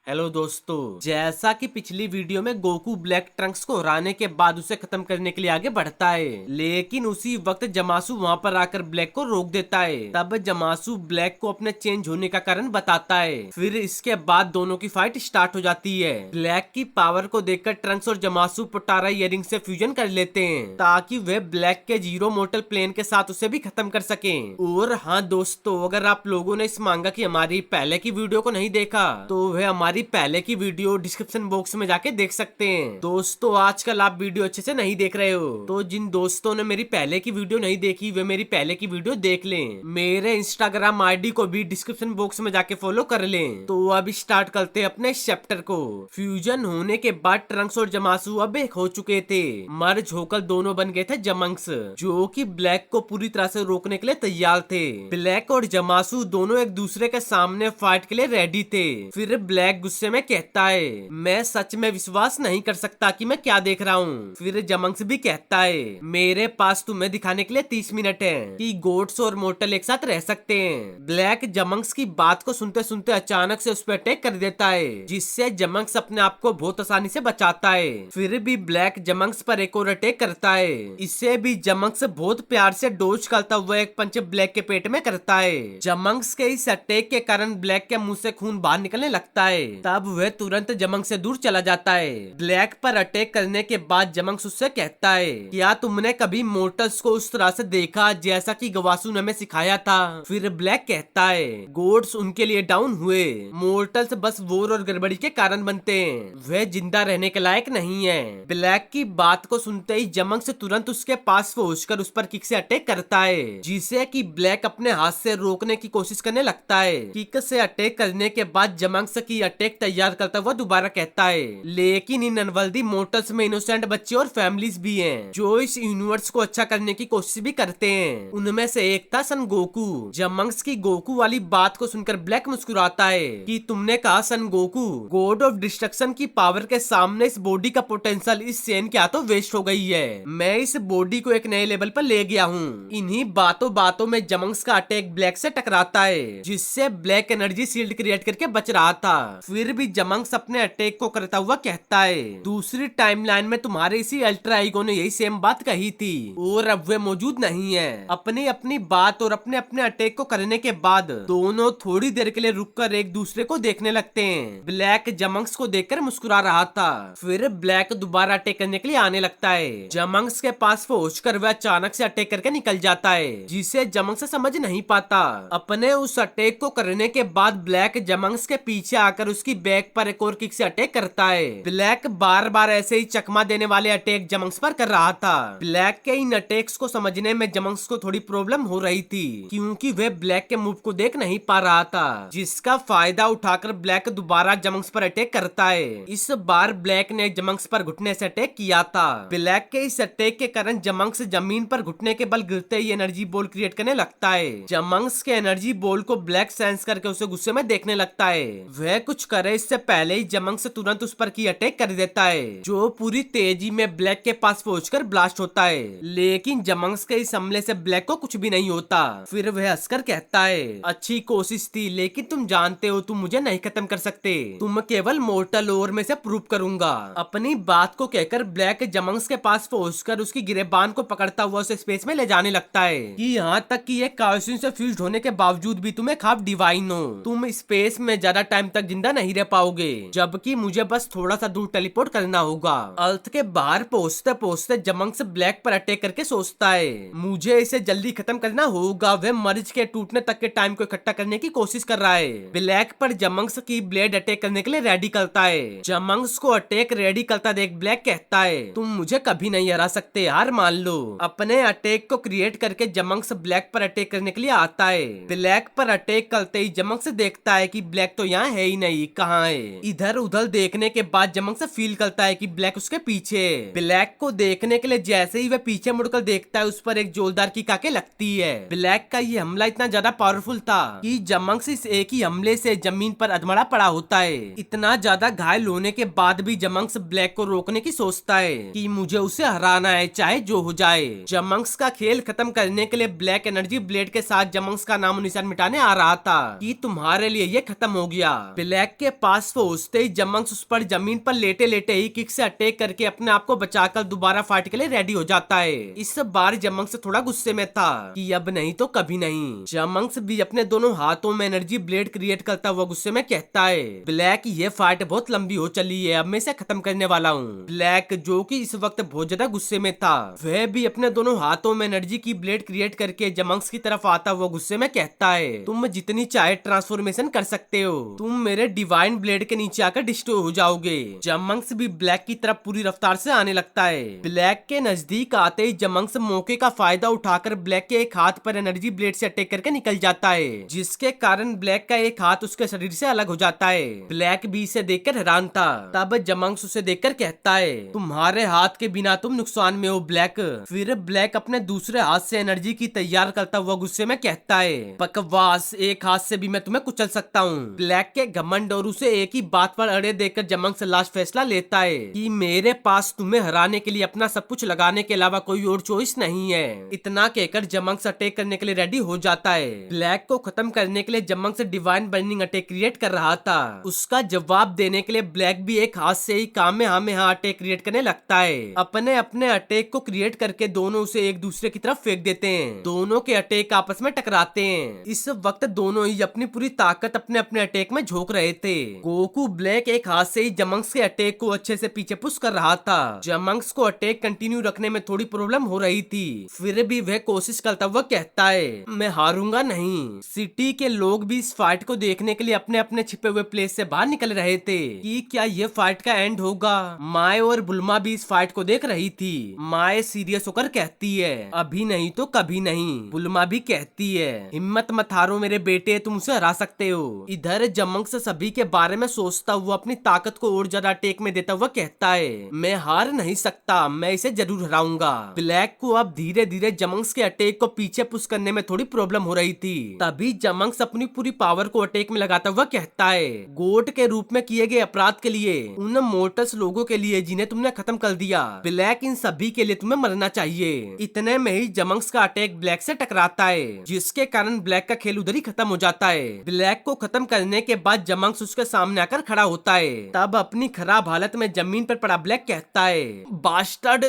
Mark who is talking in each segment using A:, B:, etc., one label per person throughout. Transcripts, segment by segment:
A: Hello दोस्तों, जैसा कि पिछली वीडियो में गोकू ब्लैक ट्रंक्स को हराने के बाद उसे खत्म करने के लिए आगे बढ़ता है, लेकिन उसी वक्त जमासू वहां पर आकर ब्लैक को रोक देता है। तब जमासू ब्लैक को अपने चेंज होने का कारण बताता है। फिर इसके बाद दोनों की फाइट स्टार्ट हो जाती है। ब्लैक की पावर को देखकर ट्रंक्स और जमासू पोटारा इयरिंग से फ्यूजन कर लेते हैं ताकि वे ब्लैक के जीरो मोर्टल प्लेन के साथ उसे भी खत्म कर सके। और हाँ दोस्तों, अगर आप लोगों ने इस मांगा की हमारी पहले की वीडियो को नहीं देखा तो वह हमारी पहले की वीडियो डिस्क्रिप्शन बॉक्स में जाके देख सकते हैं। दोस्तों, आजकल आप वीडियो अच्छे से नहीं देख रहे हो, तो जिन दोस्तों ने मेरी पहले की वीडियो नहीं देखी वे मेरी पहले की वीडियो देख लें। मेरे इंस्टाग्राम आईडी को भी डिस्क्रिप्शन बॉक्स में जाके फॉलो कर लें। तो अब स्टार्ट करते हैं अपने इस चैप्टर को। फ्यूजन होने के बाद ट्रंक्स और जमासू अब एक हो चुके थे। मर्ज होकर दोनों बन गए थे जमंक्स, जो कि ब्लैक को पूरी तरह से रोकने के लिए तैयार थे। ब्लैक और जमासू दोनों एक दूसरे के सामने फाइट के लिए रेडी थे। फिर ब्लैक गुस्से में कहता है, मैं सच में विश्वास नहीं कर सकता कि मैं क्या देख रहा हूँ। फिर जमंक्स भी कहता है, मेरे पास तुम्हें दिखाने के लिए 30 मिनट है कि गोड्स और मोर्टल एक साथ रह सकते हैं। ब्लैक जमंक्स की बात को सुनते सुनते अचानक से उस पर अटैक कर देता है, जिससे जमंक्स अपने आप को बहुत आसानी से बचाता है। फिर भी ब्लैक जमंक्स पर एक और अटैक करता है। इससे भी जमंक्स बहुत प्यार से डोज करता हुआ एक पंच ब्लैक के पेट में करता है। जमंक्स के इस अटैक के कारण ब्लैक के मुंह से खून बाहर निकलने लगता है। तब वह तुरंत जमंक्स से दूर चला जाता है। ब्लैक पर अटैक करने के बाद जमंक्स उससे कहता है, क्या तुमने कभी मोर्टल्स को उस तरह से देखा जैसा कि गवासू ने हमें सिखाया था? फिर ब्लैक कहता है, गोड्स उनके लिए डाउन हुए, मोर्टल्स बस वॉर और गड़बड़ी के कारण बनते हैं, वे जिंदा रहने के लायक नहीं है। ब्लैक की बात को सुनते ही जमंक्स तुरंत उसके पास पहुंचकर उस पर किक से अटैक करता है, जिसे कि ब्लैक अपने हाथ से रोकने की कोशिश करने लगता है। किक से अटैक करने के बाद जमंक्स की अटैक तैयार करता हुआ दोबारा कहता है, लेकिन इन अनवर्दी मोर्टल्स में इनोसेंट बच्चे और फैमिलीज भी हैं जो इस यूनिवर्स को अच्छा करने की कोशिश भी करते हैं। उनमें से एक था सन गोकू। जमंक्स की गोकू वाली बात को सुनकर ब्लैक मुस्कुराता है कि तुमने कहा सन गोकू, गॉड ऑफ डिस्ट्रक्शन की पावर के सामने इस बॉडी का पोटेंशियल इस सेन क्या तो वेस्ट हो गई है। मैं इस बॉडी को एक नए लेवल पर ले गया हूँ। इन्हीं बातों बातों में जमंक्स का अटैक ब्लैक से टकराता है, जिससे ब्लैक एनर्जी शील्ड क्रिएट करके बच रहा था। फिर भी जमंक्स अपने अटैक को करता हुआ कहता है, दूसरी टाइमलाइन में तुम्हारे इसी अल्ट्रा ईगो ने यही सेम बात कही थी और अब वे मौजूद नहीं है। अपनी अपनी बात और अपने अपने अटैक को करने के बाद दोनों थोड़ी देर के लिए रुककर एक दूसरे को देखने लगते हैं। ब्लैक जमंक्स को देखकर मुस्कुरा रहा था। फिर ब्लैक दोबारा अटैक करने के लिए आने लगता है। जमंक्स के पास पहुंचकर वह अचानक से अटैक करके निकल जाता है, जिसे जमंक्स समझ नहीं पाता। अपने उस अटैक को करने के बाद ब्लैक जमंक्स के पीछे आकर उसकी बैक पर एक और किक से अटैक करता है। ब्लैक बार बार ऐसे ही चकमा देने वाले अटैक जमंक्स पर कर रहा था। ब्लैक के इन अटैक्स को समझने में जमंक्स को थोड़ी प्रॉब्लम हो रही थी, क्योंकि वह ब्लैक के मूव को देख नहीं पा रहा था, जिसका फायदा उठाकर ब्लैक दोबारा जमंक्स पर अटैक करता है। इस बार ब्लैक ने जमंक्स पर घुटने से अटैक किया था। ब्लैक के इस अटैक के कारण जमंक्स जमीन पर घुटने के बल गिरते ही एनर्जी बॉल क्रिएट करने लगता है। जमंक्स के एनर्जी बॉल को ब्लैक सेंस करके उसे गुस्से में देखने लगता है। वह कुछ करे इससे पहले ही जमंक्स तुरंत उस पर की अटैक कर देता है, जो पूरी तेजी में ब्लैक के पास पहुंचकर ब्लास्ट होता है। लेकिन जमंक्स के इस हमले से ब्लैक को कुछ भी नहीं होता। फिर वह हंसकर कहता है, अच्छी कोशिश थी, लेकिन तुम जानते हो तुम मुझे नहीं खत्म कर सकते, तुम केवल मोर्टल और में से प्रूव करूंगा। अपनी बात को कहकर ब्लैक जमंक्स के पास पहुंचकर उसकी गिरेबान को पकड़ता हुआ उसे स्पेस में ले जाने लगता है कि यहाँ तक कि ये काउसिन से फ्यूज्ड होने के बावजूद भी तुम्हें खाब डिवाइन हो, तुम स्पेस में ज्यादा टाइम तक जिंदा नहीं रह पाओगे, जबकि मुझे बस थोड़ा सा दूर टेलीपोर्ट करना होगा। अर्थ के बाहर पहुंचते पहुंचते जमंक्स ब्लैक पर अटैक करके सोचता है, मुझे इसे जल्दी खत्म करना होगा। वह मर्ज के टूटने तक के टाइम को इकट्ठा करने की कोशिश कर रहा है। ब्लैक पर जमंक्स की ब्लेड अटैक करने के लिए रेडी करता है। जमंक्स को अटैक रेडी करता देख ब्लैक कहता है, तुम मुझे कभी नहीं हरा सकते, हार मान लो। अपने अटैक को क्रिएट करके जमंक्स ब्लैक पर अटैक करने के लिए आता है। ब्लैक पर अटैक करते ही जमंक्स देखता है कि ब्लैक तो यहाँ है ही नहीं, कहाँ है। इधर उधर देखने के बाद जमंक्स फील करता है कि ब्लैक उसके पीछे है। ब्लैक को देखने के लिए जैसे ही वह पीछे मुड़कर देखता है, उस पर एक जोरदार किक आके लगती है। ब्लैक का ये हमला इतना ज्यादा पावरफुल था कि जमंक्स इस एक ही हमले से जमीन पर अधमरा पड़ा होता है। इतना ज्यादा घायल होने के बाद भी जमंक्स ब्लैक को रोकने की सोचता है कि मुझे उसे हराना है, चाहे जो हो जाए। जमंक्स का खेल खत्म करने के लिए ब्लैक एनर्जी ब्लेड के साथ जमंक्स का नामो निशान मिटाने आ रहा था कि तुम्हारे लिए ये खत्म हो गया। ब्लैक ब्लैक के पास पहुंचते ही जमंक्स उस पर जमीन पर लेटे लेटे ही किक से अटैक करके अपने आप को बचाकर दोबारा फाइट के लिए रेडी हो जाता है। इस बार जमंक्स थोड़ा गुस्से में था कि अब नहीं तो कभी नहीं। जमंक्स भी अपने दोनों हाथों में एनर्जी ब्लेड क्रिएट करता हुआ गुस्से में कहता है, ब्लैक ये फाइट बहुत लंबी हो चली है, अब मैं इसे खत्म करने वाला हूँ। ब्लैक जो कि इस वक्त बहुत ज्यादा गुस्से में था, वह भी अपने दोनों हाथों में एनर्जी की ब्लेड क्रिएट करके जमंक्स की तरफ आता हुआ गुस्से में कहता है, तुम जितनी चाहे ट्रांसफॉर्मेशन कर सकते हो, तुम मेरे डिवाइन ब्लेड के नीचे आकर डिस्ट्रॉय हो जाओगे। जमंक्स भी ब्लैक की तरफ पूरी रफ्तार से आने लगता है। ब्लैक के नजदीक आते ही जमंक्स मौके का फायदा उठाकर ब्लैक के एक हाथ पर एनर्जी ब्लेड से अटैक करके निकल जाता है, जिसके कारण ब्लैक का एक हाथ उसके शरीर से अलग हो जाता है। ब्लैक भी इसे देखकर हैरान था। तब जमंक्स उसे देखकर कहता है, तुम्हारे हाथ के बिना तुम नुकसान में हो ब्लैक। फिर ब्लैक अपने दूसरे हाथ से एनर्जी की तैयार करता हुआ गुस्से में कहता है, बकवास, एक हाथ से भी मैं तुम्हें कुचल सकता हूँ। ब्लैक के घमंड और उसे एक ही बात पर अड़े देखकर जमंक्स लास्ट फैसला लेता है कि मेरे पास तुम्हें हराने के लिए अपना सब कुछ लगाने के अलावा कोई और चॉइस नहीं है। इतना कहकर जमंक्स अटैक करने के लिए रेडी हो जाता है। ब्लैक को खत्म करने के लिए जमंक्स डिवाइन बर्निंग अटैक क्रिएट कर रहा था। उसका जवाब देने के लिए ब्लैक भी एक हाथ से ही कामेहामेहा अटैक क्रिएट करने लगता है। अपने अपने अटैक को क्रिएट करके दोनों उसे एक दूसरे की तरफ फेंक देते हैं। दोनों के अटैक आपस में टकराते हैं। इस वक्त दोनों ही अपनी पूरी ताकत अपने अपने अटैक में झोंक रहे थे। गोकू ब्लैक एक हाथ से ही जमंक्स के अटैक को अच्छे से पीछे पुश कर रहा था। जमंक्स को अटैक कंटिन्यू रखने में थोड़ी प्रॉब्लम हो रही थी, फिर भी वह कोशिश करता हुआ कहता है, मैं हारूंगा नहीं। सिटी के लोग भी इस फाइट को देखने के लिए अपने अपने छिपे हुए प्लेस से बाहर निकल रहे थे कि क्या ये फाइट का एंड होगा। माए और बुल्मा भी इस फाइट को देख रही थी। माए सीरियस होकर कहती है, अभी नहीं तो कभी नहीं। बुल्मा भी कहती है, हिम्मत मत हारो मेरे बेटे, तुम उसे हरा सकते हो। इधर जमंक्स सभी के बारे में सोचता हुआ अपनी ताकत को और ज्यादा अटैक में देता हुआ कहता है, मैं हार नहीं सकता, मैं इसे जरूर हराऊंगा। ब्लैक को अब धीरे धीरे जमंक्स के अटैक को पीछे पुश करने में थोड़ी प्रॉब्लम हो रही थी। तभी जमंक्स अपनी पूरी पावर को अटैक में लगाता हुआ कहता है, गोट के रूप में किए गए अपराध के लिए, उन मोर्टल्स लोगों के लिए जिन्हें तुमने खत्म कर दिया, ब्लैक इन सभी के लिए तुम्हें मरना चाहिए। इतने में ही जमंक्स का अटैक ब्लैक से टकराता है, जिसके कारण ब्लैक का खेल उधर ही खत्म हो जाता है। ब्लैक को खत्म करने के बाद जमंक्स उसके सामने आकर खड़ा होता है। तब अपनी खराब हालत में जमीन पर पड़ा ब्लैक कहता है, बास्टर्ड,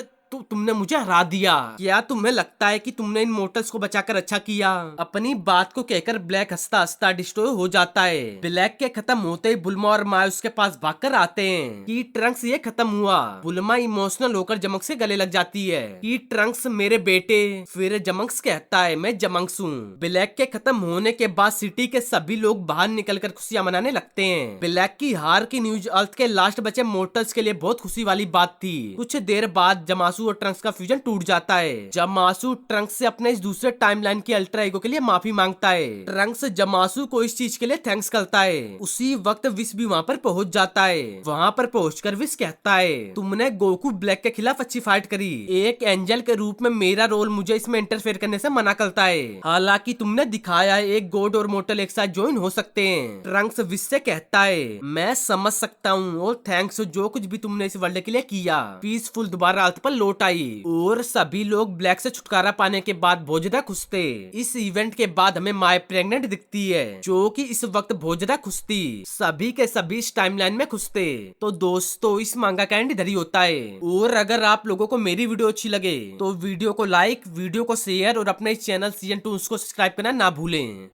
A: तुमने मुझे हरा दिया। क्या तुम्हें लगता है कि तुमने इन मोर्टल्स को बचाकर अच्छा किया? अपनी बात को कहकर ब्लैक हंसता हंसता डिस्ट्रॉय हो जाता है। ब्लैक के खत्म होते ही बुल्मा और माय उसके पास भागकर आते हैं कि ट्रंक्स ये खत्म हुआ। बुल्मा इमोशनल होकर जमंक्स से गले लग जाती है कि ट्रंक्स मेरे बेटे। फिर जमंक्स कहता है, मैं जमंक्स हूँ। ब्लैक के खत्म होने के बाद सिटी के सभी लोग बाहर निकलकर खुशियां मनाने लगते हैं। ब्लैक की हार की न्यूज अर्थ के लास्ट बचे मोर्टल्स के लिए बहुत खुशी वाली बात थी। कुछ देर बाद जमासू और ट्रंक्स का फ्यूजन टूट जाता है। जमासू ट्रंक्स से अपने इस दूसरे टाइमलाइन के अल्ट्रा ईगो के लिए माफी मांगता है। ट्रंक्स जमासू को इस चीज के लिए थैंक्स करता है। उसी वक्त विश भी वहाँ पर पहुंच जाता है। वहाँ पर पहुंचकर विश कहता है, तुमने गोकू ब्लैक के खिलाफ अच्छी फाइट करी। एक एंजल के रूप में मेरा रोल मुझे इसमें इंटरफेयर करने से मना करता है। हालांकि तुमने दिखाया है एक गॉड और मोर्टल एक साथ ज्वाइन हो सकते हैं। ट्रंक्स विश से कहता है, मैं समझ सकता हूँ और थैंक्स जो कुछ भी तुमने इस वर्ल्ड के लिए किया। पीसफुल दोबारा अर्थ पर लौट आई और सभी लोग ब्लैक से छुटकारा पाने के बाद बहुत ज्यादा खुश थे। इस इवेंट के बाद हमें माय प्रेग्नेंट दिखती है, जो कि इस वक्त बहुत ज्यादा खुश थी। सभी के सभी इस टाइमलाइन में खुश थे। तो दोस्तों, इस मांगा का एंड इधर ही होता है। और अगर आप लोगों को मेरी वीडियो अच्छी लगे तो वीडियो को लाइक, वीडियो को शेयर और अपने इस चैनल सीजन 2 को सब्सक्राइब करना ना भूलें।